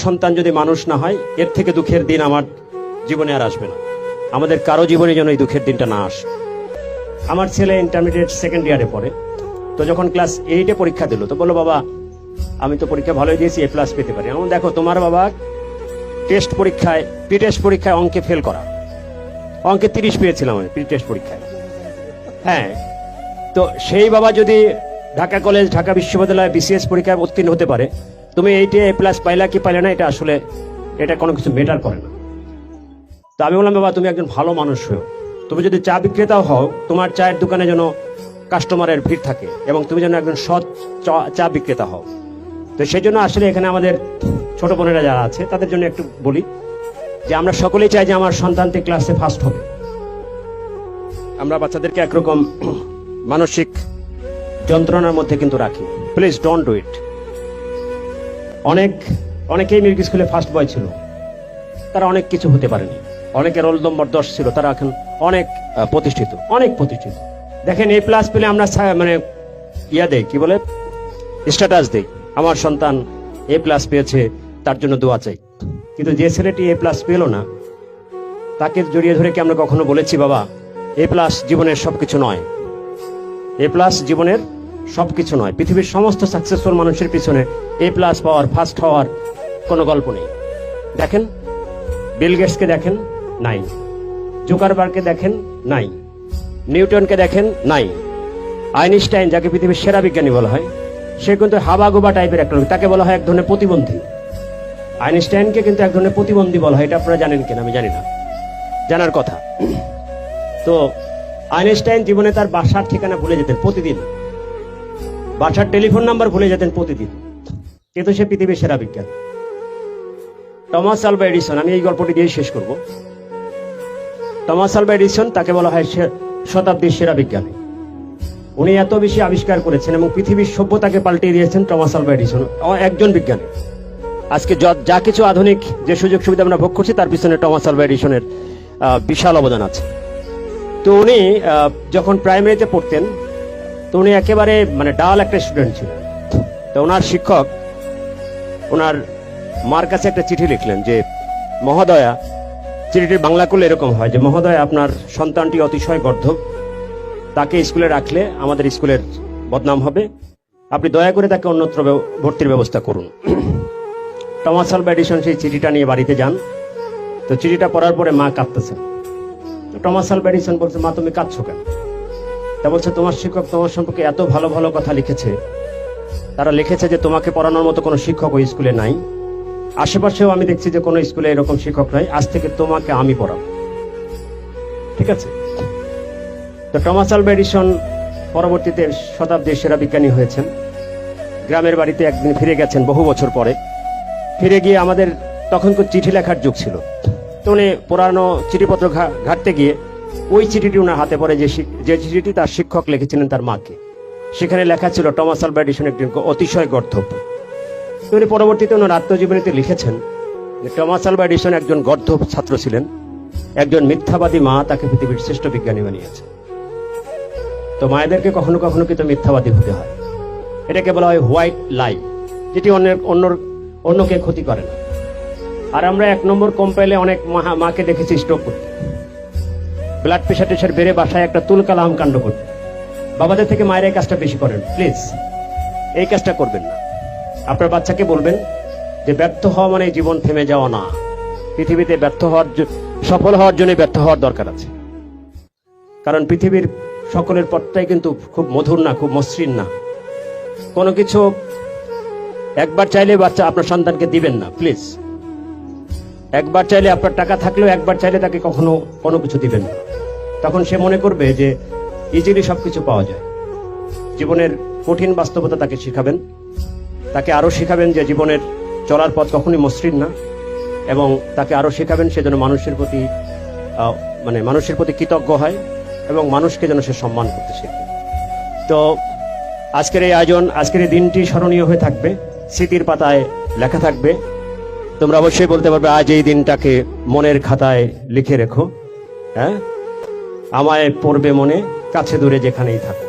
সন্তান যদি মানুষ না হয়, এর থেকে দুঃখের দিন আমার জীবনে আর আসবে না। আমাদের কারো জীবনে যেন এই দুঃখের দিনটা না আসে। আমার ছেলে ইন্টারমিডিয়েট সেকেন্ড ইয়ারে পড়ে, তো যখন ক্লাস 8-এ পরীক্ষা দিল, তো বললো, বাবা আমি তো পরীক্ষা ভালোই দিয়েছি, A+ পেতে পারি। এখন দেখো, তোমার বাবা টেস্ট পরীক্ষায়, প্রি টেস্ট পরীক্ষায় অঙ্কে ফেল করা, অঙ্কে 30 পেয়েছিলাম আমি প্রি টেস্ট পরীক্ষায়। হ্যাঁ, তো সেই বাবা যদি ঢাকা কলেজ, ঢাকা বিশ্ববিদ্যালয় BCS পরীক্ষায় উত্তীর্ণ হতে পারে, তুমি 8-এ A+ পাইলা কি পাইলে না, এটা আসলে এটা কোনো কিছু ম্যাটার করে না। তো আমি বললাম, বাবা তুমি একজন ভালো মানুষ হও, তুমি যদি চা বিক্রেতাও হও, তোমার চায়ের দোকানে যেন কাস্টমারের ভিড় থাকে এবং তুমি যেন একজন সৎ চা বিক্রেতা হও। তো সেই জন্য আসলে এখানে আমাদের ছোট বোনেরা যারা আছে তাদের জন্য একটু বলি যে আমরা সকলেই চাই যে আমার সন্তানটি ক্লাসে ফার্স্ট হবে। আমরা বাচ্চাদেরকে একরকম মানসিক যন্ত্রণার মধ্যে কিন্তু রাখি। Please don't do it. অনেকেই মিল্ক স্কুলে ফার্স্ট বয় ছিল, তারা অনেক কিছু হতে পারেনি। অনেকের রোল নম্বর 10 ছিল, তারা এখন অনেক প্রতিষ্ঠিত। দেখেন, A+ পেলে আমরা মানে দেই, কি বলে, স্ট্যাটাস দেই, আমার সন্তান A+ পেয়েছে, তার জন্য দোয়া চাই। কিন্তু যে ছেলেটি A+ পেল না, তাকে জড়িয়ে ধরে কি আমরা কখনো বলেছি, বাবা A+ জীবনের সবকিছু নয়, A+ জীবনের সবকিছু নয়। পৃথিবীর সমস্ত সাকসেসফুল মানুষের পিছনে A+ পাওয়ার, ফার্স্ট হওয়ার কোনো গল্প নেই। দেখেন, বিল গেটসকে দেখেন, নাই। জুকারবার্গকে দেখেন, নাই। নিউটনকে দেখেন, নাই। আইনস্টাইন, যাকে পৃথিবীর সেরা বিজ্ঞানী বলা হয়, সে কিন্তু হাবাগোবা টাইপের একটা লোক, তাকে বলা হয় এক ধরনের প্রতিবন্ধী। আইনস্টাইনকে কিন্তু এক ধরনের প্রতিবন্ধী বলা হয়, এটা আপনারা জানেন কিনা আমি জানি না, জানার কথা। তো আইনস্টাইন জীবনে তার বাসার ঠিকানা ভুলে যেতেন প্রতিদিন, বাসার টেলিফোন নাম্বার ভুলে যেতেন প্রতিদিন, কিন্তু সে পৃথিবীর সেরা বিজ্ঞানী। টমাস আলভা এডিসন, আমি এই গল্পটি দিয়ে শেষ করব। টমাস আলভা এডিসন, তাকে বলা হয় শতাব্দীর সেরা বিজ্ঞানী। উনি এত বেশি আবিষ্কার করেছেন এবং পৃথিবীর সভ্যতাকে পাল্টে দিয়েছেন টমাস আলভা এডিসন, একজন বিজ্ঞানী। আজকে যা কিছু আধুনিক যে সুযোগ সুবিধা আমরা ভোগ করছি, তার পিছনে টমাস আলভা এডিসনের বিশাল অবদান আছে। তো উনি যখন প্রাইমারিতে পড়তেন, তো উনি একেবারে মানে ডাল একটা স্টুডেন্ট ছিলেন। তো ওনার শিক্ষক ওনার মার কাছে একটা চিঠি লিখলেন যে, মহোদয়া, চিঠিটির বাংলা করলে এরকম হয় যে, মহোদয়া, আপনার সন্তানটি অতিশয় গর্ধব, তাকে স্কুলে রাখলে আমাদের স্কুলের বদনাম হবে, আপনি দয়া করে তাকে অন্যত্র ভর্তির ব্যবস্থা করুন। টমাস আলভা এডিসন সেই চিঠিটা নিয়ে বাড়িতে যান। তো চিঠিটা পড়ার পরে মা কাঁদতেছেন। তো টমাস আলভা এডিসন বলছে, মা তুমি কাঁদছো কেন? তা বলছে, তোমার শিক্ষক তোমার সম্পর্কে এত ভালো ভালো কথা লিখেছে, তারা লিখেছে যে তোমাকে পড়ানোর মতো কোনো শিক্ষক ওই স্কুলে নাই, আশেপাশেও আমি দেখছি যে কোনো স্কুলে এরকম শিক্ষক নাই, আজ থেকে তোমাকে আমি পড়াবো। ঠিক আছে? তো টমাস আলভা এডিসন পরবর্তীতে শতাব্দীর সেরা বিজ্ঞানী হয়েছেন। গ্রামের বাড়িতে একদিন ফিরে গেছেন বহু বছর পরে। ফিরে গিয়ে, আমাদের তখন চিঠি লেখার যুগ ছিল, তো উনি পুরানো চিঠিপত্র ঘাঁটতে গিয়ে ওই চিঠিটি ওনার হাতে পড়ে, যে চিঠিটি তার শিক্ষক লিখেছিলেন তার মাকে। সেখানে লেখা ছিল, টমাস আলভা এডিসন একজন অতিশয় গর্ধব। উনি পরবর্তীতে ওনার আত্মজীবনীতে লিখেছেন যে টমাস আলভা এডিসন একজন গর্ধব ছাত্র ছিলেন, একজন মিথ্যাবাদী মা তাকে পৃথিবীর শ্রেষ্ঠ বিজ্ঞানী বানিয়েছে। তো মায়েদেরকে কখনো কখনো কিন্তু মিথ্যাবাদী হতে হয়। এটাকে বলা হয় হোয়াইট লাই, যেটি অন্যকে ক্ষতি করে না। আর আমরা 1 নম্বর কম পাইলে অনেক মাকে দেখেছি স্ট্রোক করতে, ব্লাড প্রেশার টেশার বেড়ে বাসায় একটা তুলকালাম কাণ্ড করতে। বাবাদের থেকে মায়ের এই কাজটা বেশি করেন, প্লিজ এই কাজটা করবেন না। আপনার বাচ্চাকে বলবেন যে ব্যর্থ হওয়া মানে জীবন থেমে যাওয়া না, পৃথিবীতে সফল হওয়ার জন্য ব্যর্থ হওয়ার দরকার আছে। কারণ পৃথিবীর সকলের পথটাই কিন্তু খুব মধুর না, খুব মসৃণ না। কোনো কিছু একবার চাইলে বাচ্চা আপনার সন্তানকে দিবেন না, প্লিজ। একবার চাইলে, আপনার টাকা থাকলেও একবার চাইলে তাকে কখনো কোনো কিছু দিবেন না। তখন সে মনে করবে যে ইজিলি সবকিছু পাওয়া যায়। জীবনের কঠিন বাস্তবতা তাকে শিখাবেন, তাকে আরো শিখাবেন যে জীবনের চলার পথ কখনোই মসৃণ না, এবং তাকে আরো শেখাবেন সে যেন মানুষের প্রতি কৃতজ্ঞ হয় এবং মানুষকে যেন সে সম্মান করতে শেখে। তো আজকের এই আয়োজন, আজকের এই দিনটি স্মরণীয় হয়ে থাকবে, স্মৃতির পাতায় লেখা থাকবে। তোমরা অবশ্যই বলতে পারবে, আজ এই দিনটাকে মনের খাতায় লিখে রেখো। হ্যাঁ, আমায় পড়বে মনে, কাছে দূরে যেখানেই থাকো।